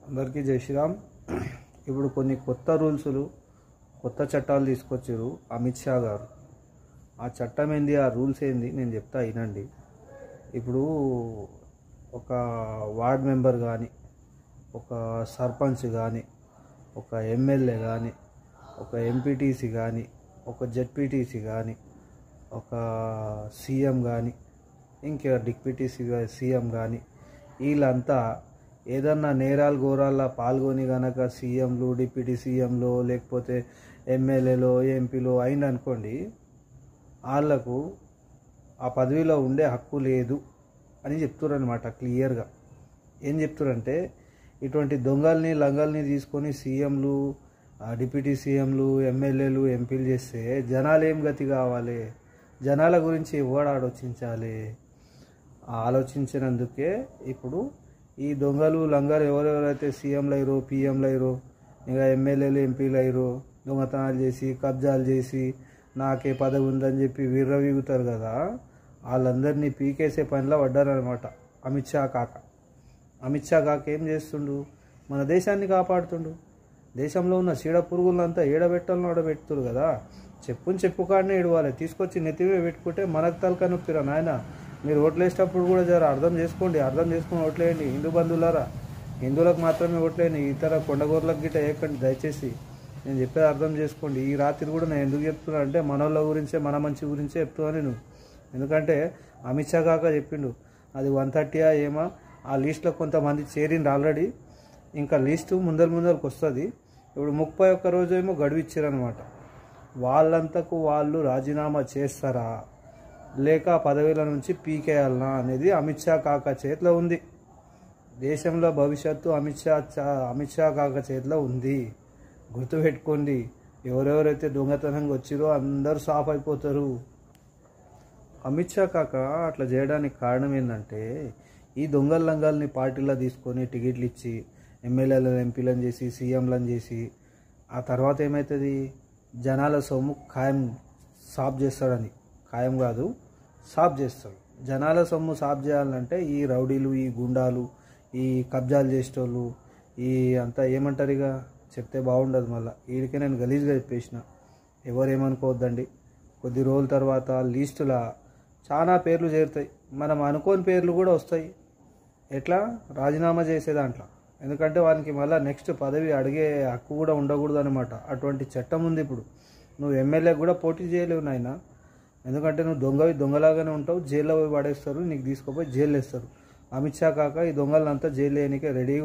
అందరికీ జై శ్రీరామ్. ఇప్పుడు కొన్ని కొత్త రూల్స్లు కొత్త చట్టాలు తీసుకొచ్చారు అమిత్ షా గారు. ఆ చట్టం ఏంది, ఆ రూల్స్ ఏంది నేను చెప్తా వినండి. ఇప్పుడు ఒక వార్డ్ మెంబర్ కానీ, ఒక సర్పంచ్ కానీ, ఒక ఎమ్మెల్యే కానీ, ఒక ఎంపీటీసీ కానీ, ఒక జెడ్పీటీసీ కానీ, ఒక సీఎం కానీ, ఇంకా డిప్యూటీసీ సీఎం కానీ, వీళ్ళంతా ఏదన్నా నేరాలు ఘోరాల్లో పాల్గొని కనుక సీఎంలు, డిప్యూటీ సీఎంలు, లేకపోతే ఎమ్మెల్యేలో ఎంపీలో అయిందనుకోండి, వాళ్లకు ఆ పదవిలో ఉండే హక్కు లేదు అని చెప్తున్నారు అనమాట క్లియర్గా. ఏం చెప్తున్నారంటే, ఇటువంటి దొంగల్ని లంగల్ని తీసుకొని సీఎంలు, డిప్యూటీ సీఎంలు, ఎమ్మెల్యేలు, ఎంపీలు చేస్తే జనాలు ఏం గతి కావాలి? జనాల గురించి ఎవడు ఆలోచించాలి? ఆలోచించినందుకే ఇప్పుడు ఈ దొంగలు లంగలు ఎవరెవరైతే సీఎంలు అయ్యారో, పీఎంలు అయ్యారో, ఇంకా ఎమ్మెల్యేలు, ఎంపీలు అయ్యారో, దొంగతనాలు చేసి కబ్జాలు చేసి నాకే పదవి ఉందని చెప్పి విర్రవీగుతారు కదా, వాళ్ళందరినీ పీకేసే పనిలో పడ్డారనమాట అమిత్ షా కాక. అమిత్ షా కాక ఏం చేస్తుండు? మన దేశాన్ని కాపాడుతుండు. దేశంలో ఉన్న చీడ పురుగులంతా ఏడబెట్టాలని ఆడబెడుతురు కదా. చెప్పుకాడనే ఏడవాలి, తీసుకొచ్చి నెత్తివే పెట్టుకుంటే మనకు తలక నొప్పిరా నాయన. మీరు ఓట్లేసేటప్పుడు కూడా జర అర్థం చేసుకొని ఓట్లేయండి. హిందూ బంధువులారా, హిందువులకు మాత్రమే ఓట్లేయండి, ఇతర కొండగోర్లకు గిట్ట వేయకండి దయచేసి. నేను చెప్పేది అర్థం చేసుకోండి. ఈ రాత్రి కూడా నేను ఎందుకు చెప్తున్నా అంటే మన వాళ్ళ గురించే, మన మంచి గురించే చెప్తున్నా నేను. ఎందుకంటే అమిత్ షా కాక చెప్పిండు, అది 130 ఏమో ఆ లిస్టులో కొంతమంది చేరిండు ఆల్రెడీ. ఇంకా లిస్టు ముందరికి వస్తుంది. ఇప్పుడు 31 రోజు ఏమో గడువు ఇచ్చారనమాట. వాళ్ళంతకు వాళ్ళు రాజీనామా చేస్తారా లేక పదవిల నుంచి పీకేయాలనా అనేది అమిత్ షా కాక చేతిలో ఉంది. దేశంలో భవిష్యత్తు అమిత్ షా కాక చేతిలో ఉంది. గుర్తుపెట్టుకోండి. ఎవరెవరైతే దొంగతనంగా వచ్చిరో అందరూ సాఫ్ అయిపోతారు. అమిత్ షా కాక అట్లా చేయడానికి కారణం ఏంటంటే, ఈ దొంగల లంగాల్ని పార్టీలో తీసుకొని టికెట్లు ఇచ్చి ఎమ్మెల్యేలను, ఎంపీలను చేసి, సీఎంలను చేసి, ఆ తర్వాత ఏమవుతుంది? జనాల సొమ్ము సాఫ్ చేస్తాడని. ఖాయం కాదు, సాఫ్ చేస్తాడు. జనాల సొమ్ము సాఫ్ చేయాలంటే ఈ రౌడీలు, ఈ గుండాలు, ఈ కబ్జాలు చేసేటోళ్ళు, ఈ అంతా ఏమంటారు, ఇక చెప్తే బాగుండదు. మళ్ళీ వీడికే నేను గలీజ్గా చెప్పేసిన, ఎవరేమనుకోవద్దండి. కొద్ది రోజుల తర్వాత లిస్టులా చాలా పేర్లు చేరుతాయి. మనం అనుకోని పేర్లు కూడా వస్తాయి. ఎట్లా? రాజీనామా చేసే దాంట్లో. ఎందుకంటే వానికి మళ్ళీ నెక్స్ట్ పదవి అడిగే హక్కు కూడా ఉండకూడదు అనమాట. అటువంటి చట్టం ఉంది ఇప్పుడు. నువ్వు ఎమ్మెల్యే కూడా పోటీ చేయలేవు నాయన. ఎందుకంటే నువ్వు దొంగలాగానే ఉంటావు. జైల్లో పోయి పడేస్తారు, నీకు తీసుకుపోయి జైలు వేస్తారు. అమిత్ షా కాక ఈ దొంగలంతా జైలు వేయడానికే రెడీగా